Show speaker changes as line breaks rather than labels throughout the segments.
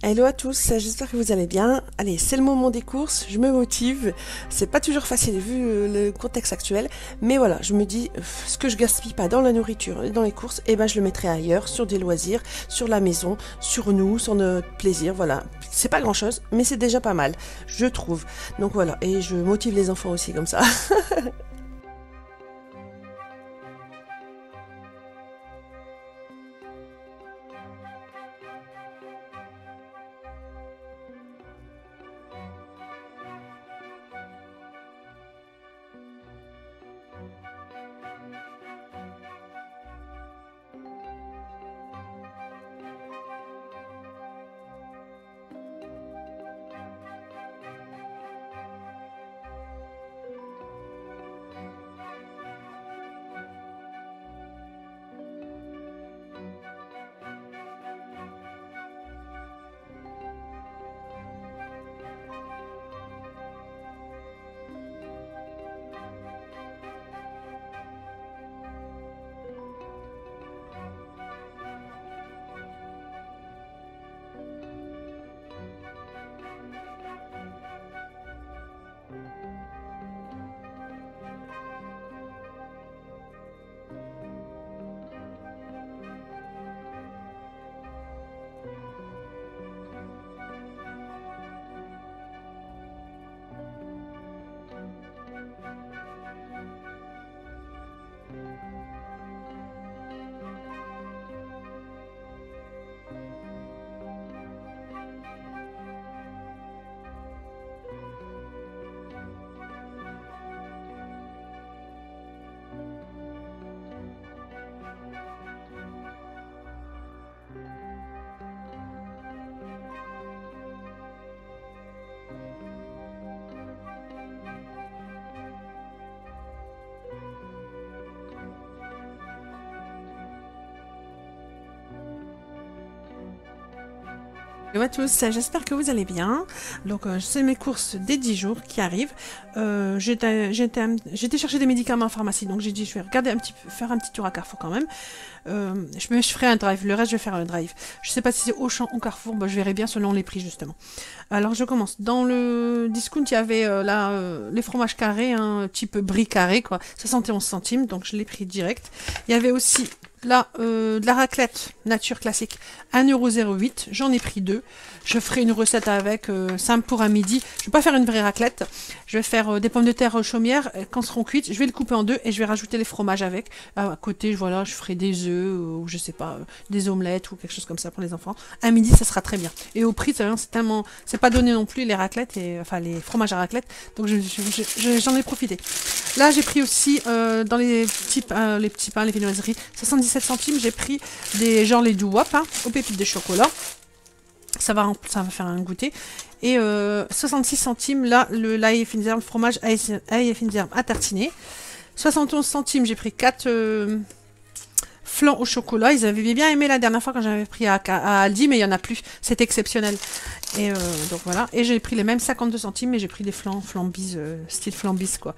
Hello à tous, j'espère que vous allez bien. Allez, c'est le moment des courses, je me motive. C'est pas toujours facile vu le contexte actuel, mais voilà, je me dis, ce que je gaspille pas dans la nourriture et dans les courses, eh ben je le mettrai ailleurs, sur des loisirs, sur la maison, sur nous, sur notre plaisir, voilà. C'est pas grand chose, mais c'est déjà pas mal, je trouve. Donc voilà, et je motive les enfants aussi comme ça. Hello à tous, j'espère que vous allez bien. Donc c'est mes courses des 10 jours qui arrivent. J'étais chercher des médicaments en pharmacie, donc j'ai dit je vais regarder un petit peu, faire un petit tour à Carrefour quand même. Je ferai un drive, le reste je vais faire un drive. Je sais pas si c'est Auchan ou Carrefour, bah, je verrai bien selon les prix justement. Alors je commence. Dans le discount il y avait les fromages carrés, hein, type brie carré quoi, 71 centimes, donc je l'ai pris direct. Il y avait aussi là, de la raclette nature classique, 1,08 €, j'en ai pris 2. Je ferai une recette avec, simple pour un midi. Je vais pas faire une vraie raclette. Je vais faire des pommes de terre chaumières. Quand seront cuites, je vais le couper en deux et je vais rajouter les fromages avec. À côté, voilà, je ferai des œufs ou je sais pas, des omelettes ou quelque chose comme ça pour les enfants. Un midi, ça sera très bien. Et au prix, c'est tellement, c'est pas donné non plus les raclettes et enfin les fromages à raclette. Donc j'en ai profité. Là, j'ai pris aussi dans les petits pains, les viennoiseries, 77 centimes. J'ai pris des genre les doo-wop hein, aux pépites de chocolat. Ça va faire un goûter. Et 66 centimes, là, l'ail et fines herbes, fromage ail et fines herbes à tartiner. 71 centimes, j'ai pris 4 flancs au chocolat. Ils avaient bien aimé la dernière fois quand j'avais pris à Aldi, mais il n'y en a plus. C'est exceptionnel. Et donc voilà. Et j'ai pris les mêmes 52 centimes, mais j'ai pris des flambis, style flambis, quoi.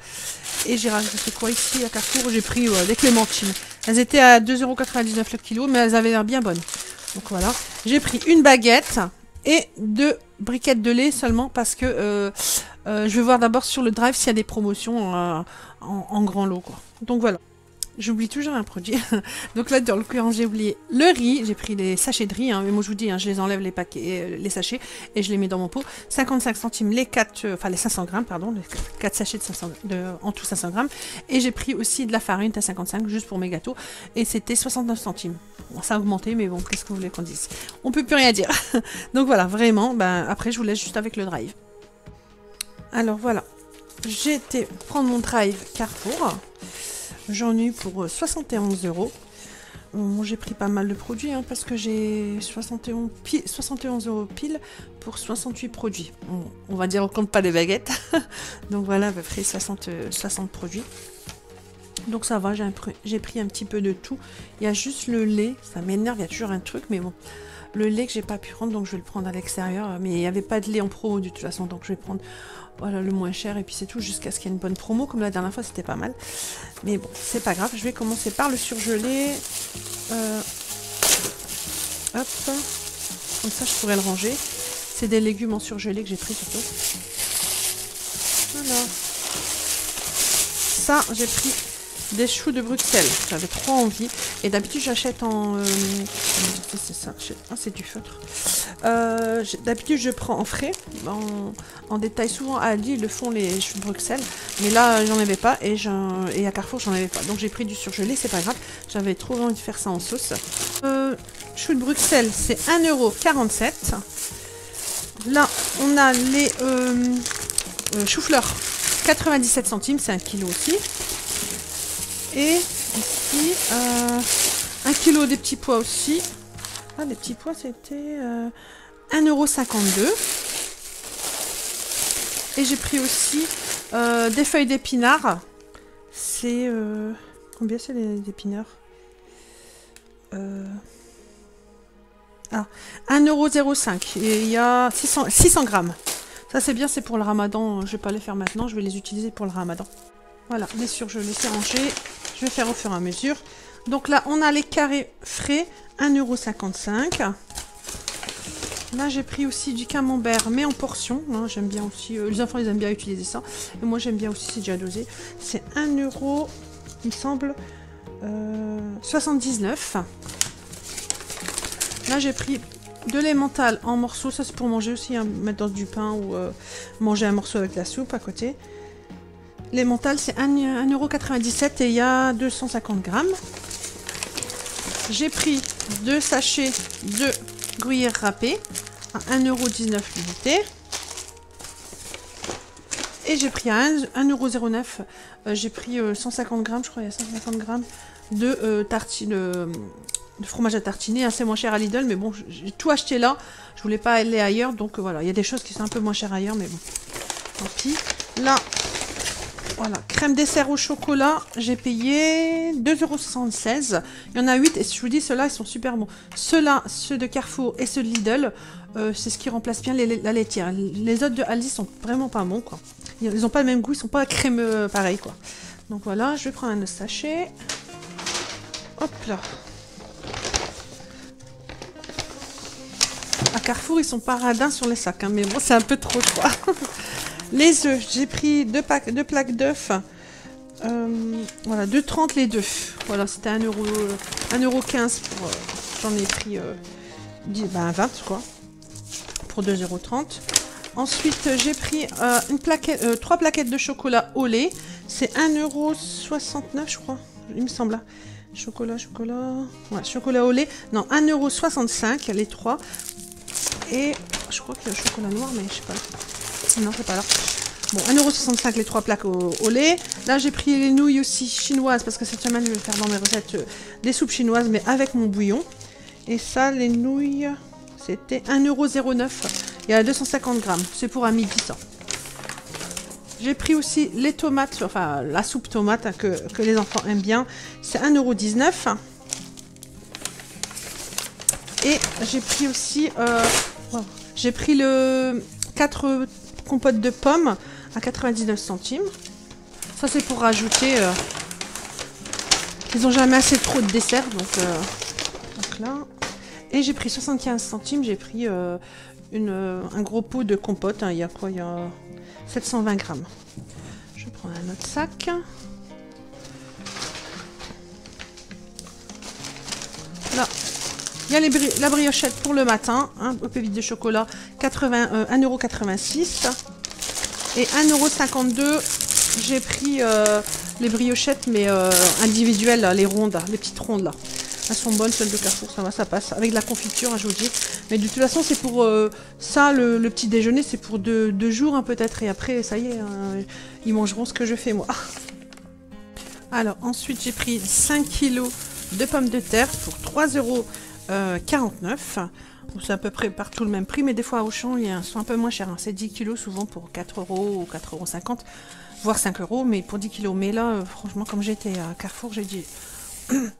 Et j'ai rajouté quoi ici à Carrefour? J'ai pris des clémentines. Elles étaient à 2,99 € le kilo, mais elles avaient l'air bien bonnes. Donc voilà, j'ai pris une baguette et 2 briquettes de lait seulement parce que je vais voir d'abord sur le drive s'il y a des promotions en grand lot quoi. Donc voilà. J'oublie toujours un produit. Donc là, dans l'occurrence, j'ai oublié le riz. J'ai pris les sachets de riz. Hein. Mais moi, je vous dis, hein, je les enlève les paquets, les sachets, et je les mets dans mon pot. 55 centimes les 500 grammes, pardon, les 4 sachets en tout 500 grammes. Et j'ai pris aussi de la farine à 55, juste pour mes gâteaux. Et c'était 69 centimes. Bon, ça a augmenté, mais bon, qu'est-ce que vous voulez qu'on dise? On peut plus rien dire. Donc voilà, vraiment. Ben, après, je vous laisse juste avec le drive. Alors voilà. J'ai été prendre mon drive Carrefour. J'en ai eu pour 71 €. Bon, j'ai pris pas mal de produits hein, parce que j'ai 71 € pile pour 68 produits. Bon, on va dire on compte pas les baguettes. Donc voilà, à peu près 60 produits. Donc ça va, j'ai pris un petit peu de tout. Il y a juste le lait, ça m'énerve, il y a toujours un truc, mais bon. Le lait que j'ai pas pu prendre, donc je vais le prendre à l'extérieur. Mais il n'y avait pas de lait en promo de toute façon, donc je vais prendre voilà, le moins cher. Et puis c'est tout, jusqu'à ce qu'il y ait une bonne promo. Comme la dernière fois, c'était pas mal. Mais bon, c'est pas grave. Je vais commencer par le surgelé. Hop. Comme ça, je pourrais le ranger. C'est des légumes en surgelé que j'ai pris surtout. Voilà. Ça, j'ai pris des choux de Bruxelles. J'avais trop envie. Et d'habitude, j'achète en... c'est ça. Ah, c'est du feutre. D'habitude, je prends en frais. En détail, souvent à Aldi, ils le font les choux de Bruxelles. Mais là, j'en avais pas. Et à Carrefour, j'en avais pas. Donc, j'ai pris du surgelé. C'est pas grave. J'avais trop envie de faire ça en sauce. Choux de Bruxelles, c'est 1,47 €. Là, on a les choux-fleurs. 97 centimes. C'est 1 kg aussi. Et ici, 1 kg des petits pois aussi. Ah, les petits pois, c'était 1,52 €. Et j'ai pris aussi des feuilles d'épinards. C'est... combien c'est les épinards? 1,05 €. Et il y a 600 grammes. Ça, c'est bien, c'est pour le ramadan. Je vais pas les faire maintenant, je vais les utiliser pour le ramadan. Voilà, les surgelés, c'est rangé. Je vais faire au fur et à mesure. Donc là, on a les carrés frais, 1,55 €. Là, j'ai pris aussi du camembert, mais en portion. Hein, j'aime bien aussi. Les enfants, ils aiment bien utiliser ça. Et moi, j'aime bien aussi, c'est déjà dosé. C'est 1 €, il me semble, 79. Là, j'ai pris de l'emmental en morceaux. Ça, c'est pour manger aussi, hein, mettre dans du pain ou manger un morceau avec la soupe à côté. L'emmental, c'est 1,97 € et il y a 250 grammes. J'ai pris 2 sachets de gruyère râpée à 1,19 € l'unité. Et j'ai pris à 1,09 €. J'ai pris 150 grammes, je crois, il y a 150 grammes de tartine. De fromage à tartiner, c'est moins cher à Lidl, mais bon, j'ai tout acheté là. Je voulais pas aller ailleurs, donc voilà. Il y a des choses qui sont un peu moins chères ailleurs, mais bon, tant pis. Là, voilà, crème dessert au chocolat, j'ai payé 2,76 €. Il y en a 8, et je vous dis, ceux-là, ils sont super bons. Ceux-là, ceux de Carrefour et ceux de Lidl, c'est ce qui remplace bien la laitière. Les autres de Aldi sont vraiment pas bons, quoi. Ils n'ont pas le même goût, ils sont pas crémeux pareil, quoi. Donc voilà, je vais prendre un sachet. Hop là. À Carrefour, ils sont pas radins sur les sacs, hein, mais bon, c'est un peu trop, je crois. Les œufs, j'ai pris 2 plaques d'œufs. Voilà, 2,30 € les deux. Voilà, c'était 1,15 € pour... j'en ai pris 20, quoi. Pour 2,30 €. Ensuite, j'ai pris 3 plaquettes de chocolat au lait. C'est 1,69 €, je crois. Il me semble. Chocolat. Ouais, chocolat au lait. Non, 1,65 € les 3. Et je crois qu'il y a le chocolat noir, mais je sais pas. Non, c'est pas là. Bon, 1,65 € les 3 plaques au lait. Là, j'ai pris les nouilles aussi chinoises, parce que cette semaine, je vais faire dans mes recettes des soupes chinoises, mais avec mon bouillon. Et ça, les nouilles, c'était 1,09 €. Il y a 250 grammes. C'est pour un midi, ça. J'ai pris aussi les tomates, enfin, la soupe tomate, hein, que les enfants aiment bien. C'est 1,19 €. Et j'ai pris aussi... j'ai pris le 4 compotes de pommes à 99 centimes. Ça, c'est pour rajouter... ils n'ont jamais assez trop de dessert, donc là. Et j'ai pris 75 centimes. J'ai pris un gros pot de compote. Hein, il y a quoi? Il y a 720 grammes. Je prends un autre sac. Là. Il y a la briochette pour le matin, hein, au pépites de chocolat, 1,86 €. Et 1,52 €, j'ai pris les briochettes, mais individuelles, là, les rondes, les petites rondes là. Elles sont bonnes, celles de Carrefour, ça va, ça passe. Avec de la confiture, hein, je vous dis. Mais de toute façon, c'est pour ça, le petit déjeuner, c'est pour 2 jours hein, peut-être. Et après, ça y est, hein, ils mangeront ce que je fais moi. Alors, ensuite, j'ai pris 5 kg de pommes de terre pour 3,49 €. C'est à peu près partout le même prix, mais des fois à Auchan, ils sont un peu moins chers. Hein. C'est 10 kg souvent pour 4 € ou 4,50 €, voire 5 €, mais pour 10 kg. Mais là, franchement, comme j'étais à Carrefour, j'ai dit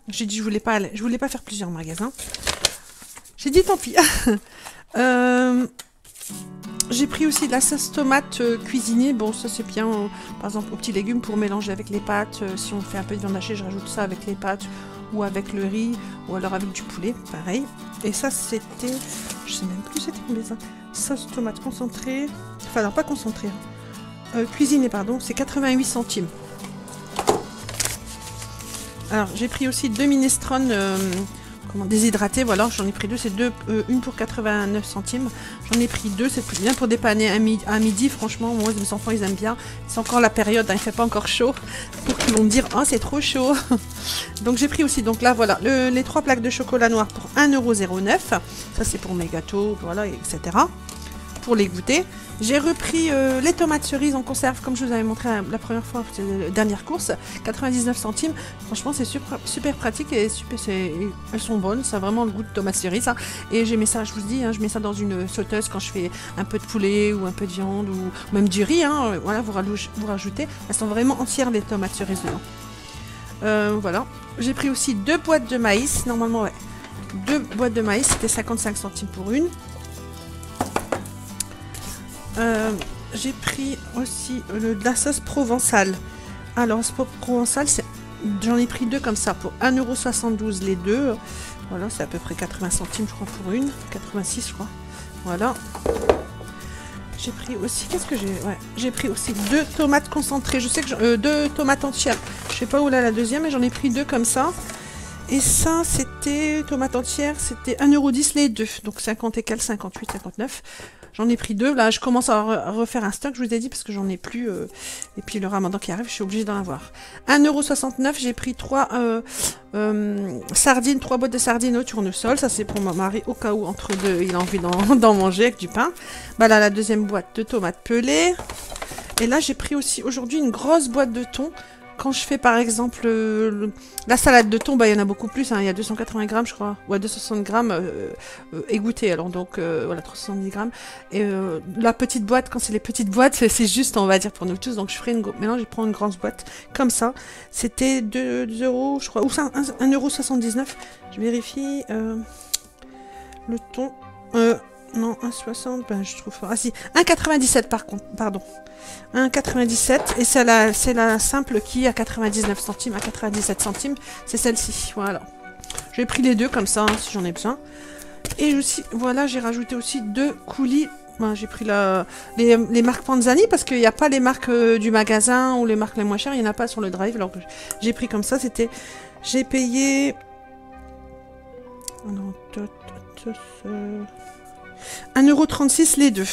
je voulais pas faire plusieurs magasins. J'ai dit tant pis. J'ai pris aussi de la sauce tomate cuisinée. Bon, ça c'est bien, par exemple, aux petits légumes pour mélanger avec les pâtes. Si on fait un peu de viande hachée, je rajoute ça avec les pâtes ou avec le riz ou alors avec du poulet, pareil. Et ça, c'était... je sais même plus c'était combien ça. Sauce tomate concentrée. Enfin, non, pas concentrée. Cuisinée, pardon. C'est 88 centimes. Alors, j'ai pris aussi 2 minestrone déshydratées. Voilà, j'en ai pris 2. C'est une pour 89 centimes. J'en ai pris 2. C'est bien pour dépanner à midi. Franchement, moi, mes enfants, ils aiment bien. C'est encore la période, hein, il fait pas encore chaud. Donc, ils vont me dire, oh, c'est trop chaud. Donc, j'ai pris aussi, donc là, voilà, les 3 plaques de chocolat noir pour 1,09 €. Ça, c'est pour mes gâteaux, voilà, etc. Pour les goûter. J'ai repris les tomates cerises en conserve, comme je vous avais montré la première fois, la dernière course, 99 centimes. Franchement, c'est super pratique et elles sont bonnes. Ça a vraiment le goût de tomates cerises. Hein. Et j'ai mis ça, je vous dis, hein, je mets ça dans une sauteuse quand je fais un peu de poulet ou un peu de viande ou même du riz. Hein, voilà, vous rajoutez. Elles sont vraiment entières, les tomates cerises dedans. Voilà. J'ai pris aussi 2 boîtes de maïs. Normalement, ouais. 2 boîtes de maïs, c'était 55 centimes pour une. J'ai pris aussi de la sauce provençale. Alors, sauce provençale, j'en ai pris 2 comme ça pour 1,72 € les 2. Voilà, c'est à peu près 80 centimes, je crois, pour une. 86, je crois. Voilà. J'ai pris aussi, qu'est-ce que j'ai? Ouais, j'ai pris aussi 2 tomates concentrées. Je sais que 2 tomates entières. Je sais pas où là la deuxième, mais j'en ai pris 2 comme ça. Et ça, c'était tomates entières, c'était 1,10 € les 2. Donc 50 et quelques, 58, 59. J'en ai pris 2. Là, je commence à refaire un stock, je vous ai dit, parce que j'en ai plus. Et puis le ramadan qui arrive, je suis obligée d'en avoir. 1,69 €, j'ai pris 3 sardines, 3 boîtes de sardines au tournesol. Ça, c'est pour mon mari, au cas où, entre deux, il a envie d'en manger avec du pain. Bah là, la deuxième boîte de tomates pelées. Et là, j'ai pris aussi aujourd'hui une grosse boîte de thon. Quand je fais par exemple la salade de thon, bah, il y en a beaucoup plus, hein, il y a 280 grammes je crois, ou à 260 grammes égouttées, alors donc voilà 370 grammes. Et la petite boîte, quand c'est les petites boîtes, c'est juste on va dire pour nous tous, donc je ferai maintenant je prends une grande boîte comme ça, c'était 2 € je crois, ou 1,79 €, je vérifie, le thon, non 1,60, ben je trouve pas, ah si, 1,97 par contre, pardon. 1,97 et c'est la simple qui est à 99 centimes, à 97 centimes, c'est celle-ci, voilà. J'ai pris les 2 comme ça, hein, si j'en ai besoin. Et aussi, voilà, j'ai rajouté aussi 2 coulis. Ben, j'ai pris les marques Panzani parce qu'il n'y a pas les marques du magasin ou les marques les moins chères, il n'y en a pas sur le drive. Alors j'ai pris comme ça, c'était... J'ai payé... 1,36 € les 2.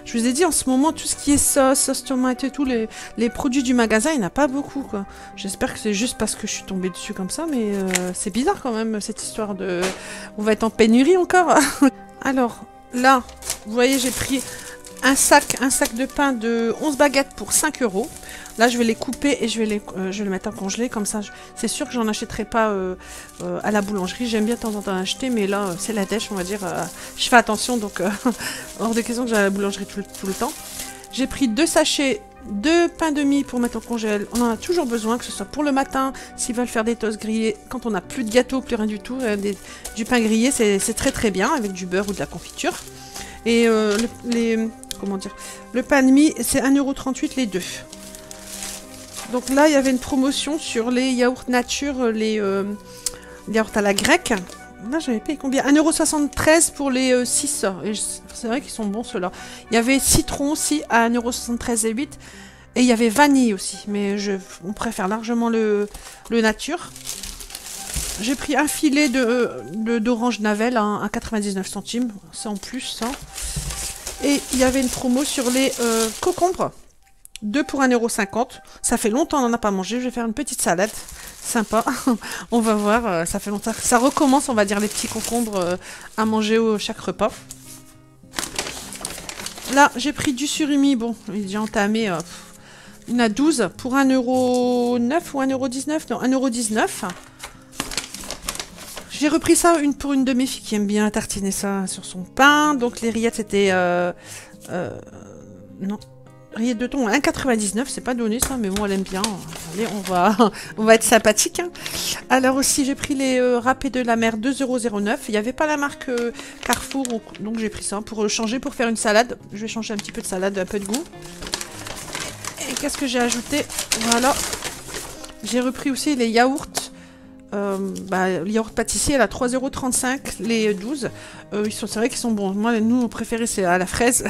Je vous ai dit en ce moment tout ce qui est sauce tomate et tout, les produits du magasin, il n'y en a pas beaucoup quoi. J'espère que c'est juste parce que je suis tombée dessus comme ça, mais c'est bizarre quand même cette histoire de... On va être en pénurie encore. Alors là, vous voyez j'ai pris un sac de pain de 11 baguettes pour 5 €. Là, je vais les couper et je vais les mettre en congelé. Comme ça, c'est sûr que j'en achèterai pas à la boulangerie. J'aime bien de temps en temps acheter, mais là, c'est la dèche, on va dire. Je fais attention, donc hors de question que j'aille à la boulangerie tout le temps. J'ai pris 2 sachets de pain de mie pour mettre en congèle. On en a toujours besoin, que ce soit pour le matin, s'ils veulent faire des toasts grillés, quand on n'a plus de gâteau, plus rien du tout. Du pain grillé, c'est très très bien, avec du beurre ou de la confiture. Et comment dire, le pain de mie, c'est 1,38 € les 2. Donc là, il y avait une promotion sur les yaourts nature, les yaourts à la grecque. Là, j'avais payé combien? 1,73 € pour les 6. C'est vrai qu'ils sont bons ceux-là. Il y avait citron aussi à 1,73 € et 8. Et il y avait vanille aussi. Mais on préfère largement le nature. J'ai pris un filet d'orange navel à 99 centimes. C'est en plus, ça. Et il y avait une promo sur les concombres. 2 pour 1,50 €. Ça fait longtemps qu'on n'en a pas mangé. Je vais faire une petite salade. Sympa. On va voir. Ça fait longtemps. Ça recommence, on va dire, les petits concombres à manger chaque repas. Là, j'ai pris du surimi. Bon, il est déjà entamé. Il y en a 12 pour 1,09 € ou 1,19 €. Non, 1,19 €. J'ai repris ça pour une de mes filles qui aime bien tartiner ça sur son pain. Donc les rillettes c'était... non. Rillettes de thon 1,99 €. C'est pas donné ça, mais bon, elle aime bien. Allez, on va être sympathique. Hein. Alors aussi, j'ai pris les râpés de la mer 2,09 €. Il n'y avait pas la marque Carrefour, donc j'ai pris ça pour changer, pour faire une salade. Je vais changer un petit peu de salade, un peu de goût. Et qu'est-ce que j'ai ajouté? Voilà. J'ai repris aussi les yaourts Le yaourt pâtissier, elle a 3,35 € les 12. C'est vrai qu'ils sont bons. Moi, nous, préférés, c'est à la fraise.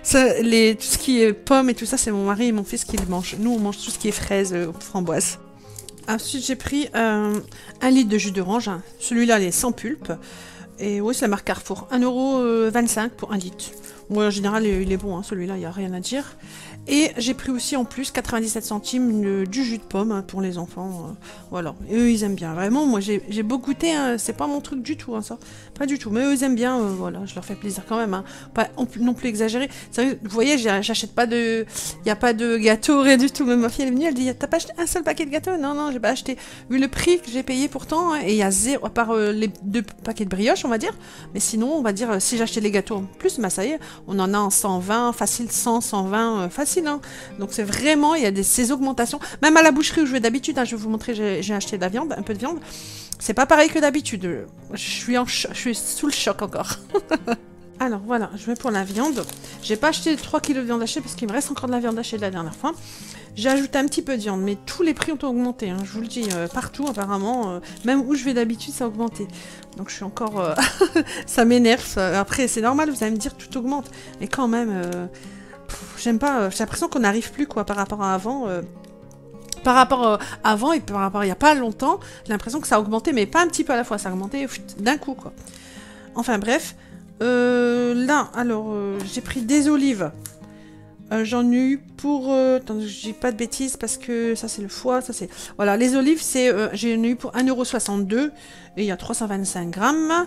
Ça, tout ce qui est pommes et tout ça, c'est mon mari et mon fils qui les mangent. Nous, on mange tout ce qui est fraises, framboises. Ensuite, j'ai pris 1 litre de jus d'orange. Hein. Celui-là, il est sans pulpe. Et oui, c'est la marque Carrefour. 1,25 € pour 1 litre. Moi, en général, il est bon, hein, celui-là, il n'y a rien à dire. Et j'ai pris aussi en plus 97 centimes du jus de pomme hein, pour les enfants. Voilà. Et eux, ils aiment bien. Vraiment, moi, j'ai beau goûter, hein, c'est pas mon truc du tout, hein, ça. Pas du tout. Mais eux, ils aiment bien. Voilà, je leur fais plaisir quand même. Hein. Pas non plus exagéré. Vous voyez, j'achète pas de. Il n'y a pas de gâteau, rien du tout. Même ma fille, elle est venue, elle dit t'as pas acheté un seul paquet de gâteaux? Non, non, j'ai pas acheté. Vu le prix que j'ai payé pourtant, hein, et il y a zéro, à part les 2 paquets de brioche, on va dire. Mais sinon, on va dire, si j'achetais les gâteaux en plus, bah ça y est, on en a en 120, facile 100, 120, facile. Hein. Donc c'est vraiment, il y a ces augmentations. Même à la boucherie où je vais d'habitude, hein, je vais vous montrer, j'ai acheté de la viande, un peu de viande. C'est pas pareil que d'habitude. Je suis sous le choc encore. Alors voilà, je vais pour la viande. J'ai pas acheté 3 kg de viande hachée parce qu'il me reste encore de la viande hachée de la dernière fois. J'ai ajouté un petit peu de viande, mais tous les prix ont augmenté. Hein, je vous le dis, partout apparemment. Même où je vais d'habitude, ça a augmenté. Donc je suis encore... ça m'énerve. Après, c'est normal, vous allez me dire tout augmente. Mais quand même... j'aime pas, j'ai l'impression qu'on n'arrive plus quoi par rapport à avant. Par rapport à avant et par rapport à il n'y a pas longtemps, j'ai l'impression que ça a augmenté, mais pas un petit peu à la fois, ça a augmenté d'un coup quoi. Enfin bref, là, alors j'ai pris des olives. J'en ai eu pour... attendez, je dis pas de bêtises parce que ça c'est le foie, ça c'est... Voilà, les olives, j'en ai eu pour 1,62 € et il y a 325 grammes.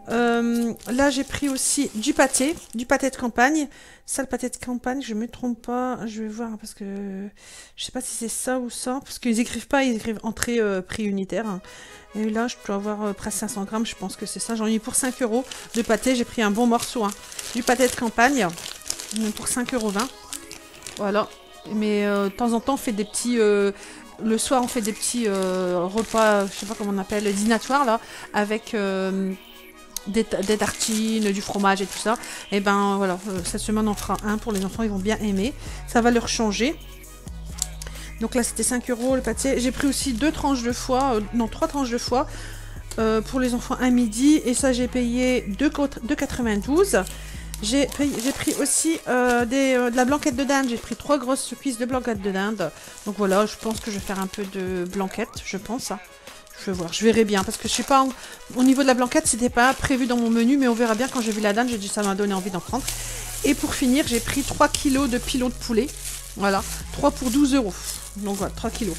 Là j'ai pris aussi du pâté de campagne. Ça, le pâté de campagne, je me trompe pas, je vais voir parce que je sais pas si c'est ça ou ça, parce qu'ils écrivent pas, ils écrivent entrée prix unitaire. Hein. Et là je dois avoir presque 500 grammes, je pense que c'est ça. J'en ai eu pour 5 € de pâté, j'ai pris un bon morceau. Hein. Du pâté de campagne pour 5,20 €. Voilà, mais de temps en temps on fait des petits... le soir on fait des petits repas, je sais pas comment on appelle, dînatoires là, avec... des tartines, du fromage et tout ça. Et ben voilà, cette semaine on fera un pour les enfants, ils vont bien aimer. Ça va leur changer. Donc là c'était 5 € le pâté. J'ai pris aussi 2 tranches de foie, non 3 tranches de foie pour les enfants à midi. Et ça j'ai payé 2,92 €. J'ai pris aussi de la blanquette de dinde. J'ai pris 3 grosses cuisses de blanquette de dinde. Donc voilà, je pense que je vais faire un peu de blanquette, je pense. Hein. Je vais voir, je verrai bien, parce que je sais pas, au niveau de la blanquette, c'était pas prévu dans mon menu, mais on verra bien quand j'ai vu la dinde, j'ai dit ça m'a donné envie d'en prendre. Et pour finir, j'ai pris 3 kg de pilons de poulet, voilà, 3 pour 12 €, donc voilà, 3 kg.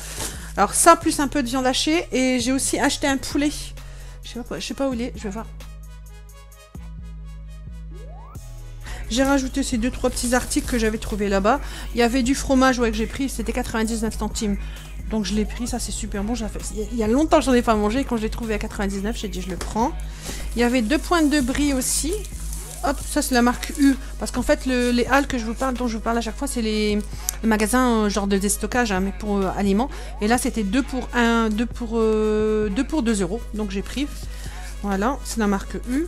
Alors ça, plus un peu de viande hachée, et j'ai aussi acheté un poulet, je sais pas où il est, je vais voir. J'ai rajouté ces 2-3 petits articles que j'avais trouvé là-bas. Il y avait du fromage ouais, que j'ai pris, c'était 99 centimes. Donc je l'ai pris, ça c'est super bon. Il y a longtemps que j'en ai pas mangé et quand je l'ai trouvé à 99, j'ai dit je le prends. Il y avait 2 pointes de brie aussi. Hop, ça c'est la marque U. Parce qu'en fait les halles que je vous parle, dont je vous parle à chaque fois, c'est les magasins genre de déstockage, hein, mais pour aliments. Et là c'était 2 pour 2 pour 2 €. Donc j'ai pris. Voilà, c'est la marque U.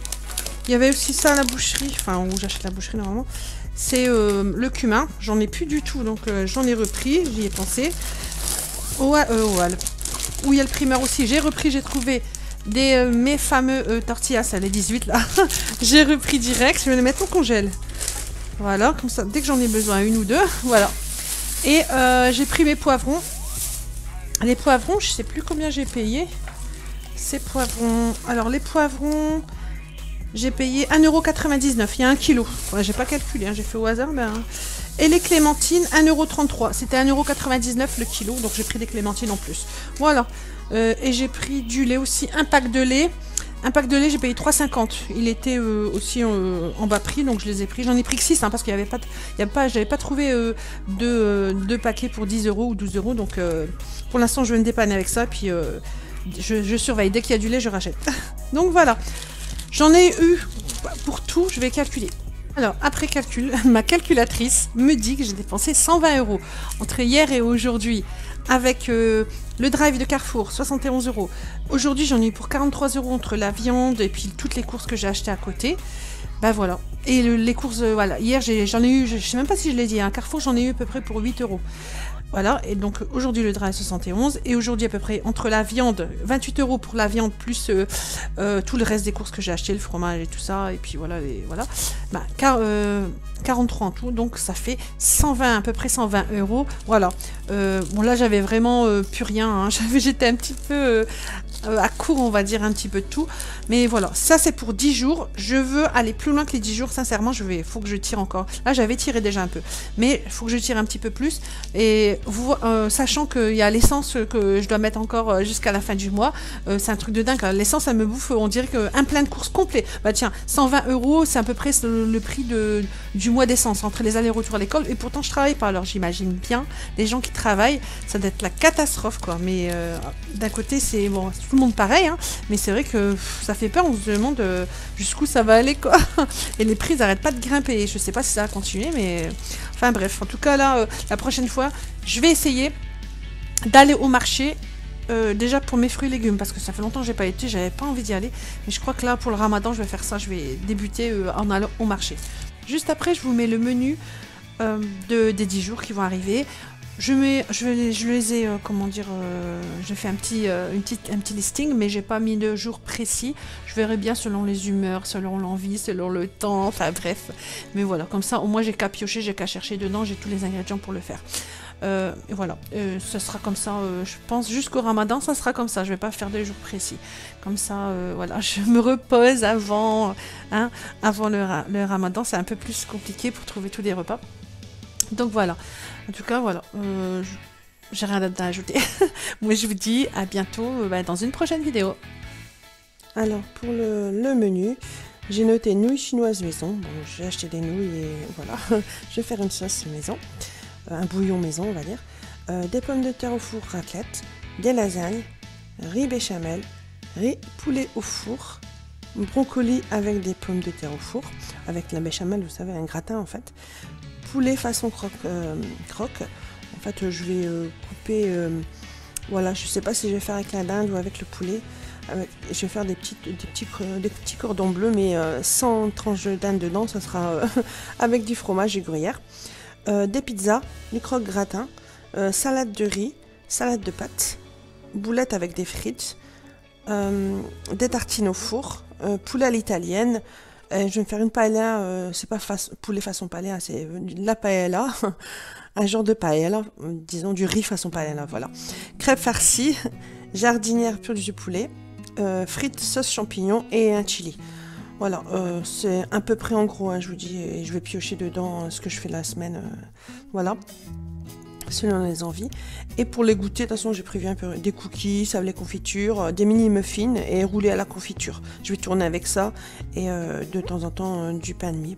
Il y avait aussi ça à la boucherie, enfin où j'achète la boucherie normalement. C'est le cumin. J'en ai plus du tout, donc j'en ai repris, j'y ai pensé. Où il y a le primeur aussi, j'ai repris, j'ai trouvé mes fameux tortillas, les 18 là. J'ai repris direct, je vais les mettre au congèle. Voilà, comme ça, dès que j'en ai besoin, 1 ou 2, voilà. Et j'ai pris mes poivrons. Les poivrons, je sais plus combien j'ai payé. Ces poivrons, alors les poivrons, j'ai payé 1,99 €, il y a 1 kg. Ouais, j'ai pas calculé, hein, j'ai fait au hasard, mais... Et les clémentines, 1,33 €. C'était 1,99 € le kilo, donc j'ai pris des clémentines en plus. Voilà. Et j'ai pris du lait aussi, un pack de lait. Un pack de lait, j'ai payé 3,50 €. Il était aussi en bas prix, donc je les ai pris. J'en ai pris que 6, hein, parce qu'il y avait pas, j'avais pas trouvé deux paquets pour 10 € ou 12 €. Donc pour l'instant, je vais me dépanner avec ça. Puis je surveille. Dès qu'il y a du lait, je rachète. Donc voilà. J'en ai eu pour tout, je vais calculer. Alors, après calcul, ma calculatrice me dit que j'ai dépensé 120 € entre hier et aujourd'hui. Avec le drive de Carrefour, 71 €. Aujourd'hui, j'en ai eu pour 43 € entre la viande et puis toutes les courses que j'ai achetées à côté. Ben voilà. Et les courses, voilà. Hier, j'en ai eu, je sais même pas si je l'ai dit, à Carrefour, j'en ai eu à peu près pour 8 €. Voilà, et donc aujourd'hui le drive 71, et aujourd'hui à peu près entre la viande, 28 € pour la viande, plus tout le reste des courses que j'ai acheté, le fromage et tout ça, et puis voilà, bah, 43 en tout, donc ça fait 120, à peu près 120 €. Voilà, bon là j'avais vraiment plus rien, hein. J'étais un petit peu à court, on va dire, un petit peu de tout, mais voilà, ça c'est pour 10 jours, je veux aller plus loin que les 10 jours, sincèrement, faut que je tire encore, là j'avais tiré déjà un peu, mais il faut que je tire un petit peu plus, et sachant qu'il y a l'essence que je dois mettre encore jusqu'à la fin du mois, c'est un truc de dingue, l'essence elle me bouffe, on dirait qu'un plein de courses complet, bah tiens, 120 €, c'est à peu près le prix du mois d'essence, entre les allers-retours à l'école, et pourtant je travaille pas, alors j'imagine bien, les gens qui travaillent, ça doit être la catastrophe, quoi, mais d'un côté c'est, bon, tout le monde pareil, hein, mais c'est vrai que ça fait peur, on se demande jusqu'où ça va aller, quoi, et les prix n'arrêtent pas de grimper, je sais pas si ça va continuer, mais, enfin bref, en tout cas là, la prochaine fois, je vais essayer d'aller au marché, déjà pour mes fruits et légumes, parce que ça fait longtemps que j'ai pas été, j'avais pas envie d'y aller, mais je crois que là pour le ramadan je vais faire ça, je vais débuter en allant au marché. Juste après je vous mets le menu des 10 jours qui vont arriver. Je les ai, comment dire, j'ai fait un petit listing, mais j'ai pas mis de jour précis. Je verrai bien selon les humeurs, selon l'envie, selon le temps, enfin bref. Mais voilà, comme ça, au moins j'ai qu'à piocher, j'ai qu'à chercher dedans, j'ai tous les ingrédients pour le faire. Et voilà, ça sera comme ça, je pense jusqu'au ramadan, ça sera comme ça, je vais pas faire de jours précis. Comme ça, voilà, je me repose avant, hein, avant le ramadan, c'est un peu plus compliqué pour trouver tous les repas. Donc voilà, en tout cas voilà, j'ai rien d'autre à ajouter. Moi je vous dis à bientôt dans une prochaine vidéo.
Alors pour le menu, j'ai noté nouilles chinoises maison, bon, j'ai acheté des nouilles et voilà, je vais faire une sauce maison, un bouillon maison on va dire, des pommes de terre au four raclette, des lasagnes, riz béchamel, riz poulet au four, brocoli avec des pommes de terre au four, avec la béchamel, vous savez, un gratin en fait, poulet façon croque. En fait, je vais couper, voilà, je sais pas si je vais faire avec la dinde ou avec le poulet. Je vais faire des petits cordons bleus, mais sans tranche de dinde dedans, ça sera avec du fromage et gruyère. Des pizzas, du croque gratin, salade de riz, salade de pâtes, boulettes avec des frites, des tartines au four, poulet à l'italienne. Je vais me faire une paella, c'est pas poulet façon paella, c'est la paella, un genre de paella, disons du riz façon paella, voilà. Crêpes farcies, jardinière pure du poulet, frites sauce champignons et un chili. Voilà, c'est à peu près en gros, hein, je vous dis, et je vais piocher dedans ce que je fais la semaine, voilà, selon les envies. Et pour les goûter, de toute façon, j'ai prévu un peu des cookies, sablés confitures, des mini muffins et roulés à la confiture. Je vais tourner avec ça et de temps en temps du pain de mie.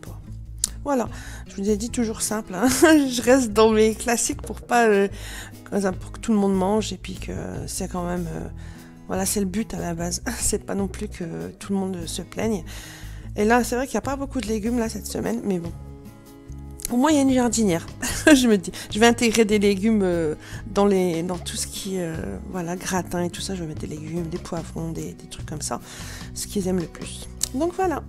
Voilà, je vous ai dit toujours simple, hein. Je reste dans mes classiques pour pas pour que tout le monde mange et puis que c'est quand même voilà, c'est le but à la base. C'est pas non plus que tout le monde se plaigne. Et là, c'est vrai qu'il n'y a pas beaucoup de légumes là cette semaine, mais bon. Au moins, il y a une jardinière. Je me dis, je vais intégrer des légumes dans tout ce qui est voilà, gratin et tout ça. Je vais mettre des légumes, des poivrons, des trucs comme ça. Ce qu'ils aiment le plus. Donc voilà.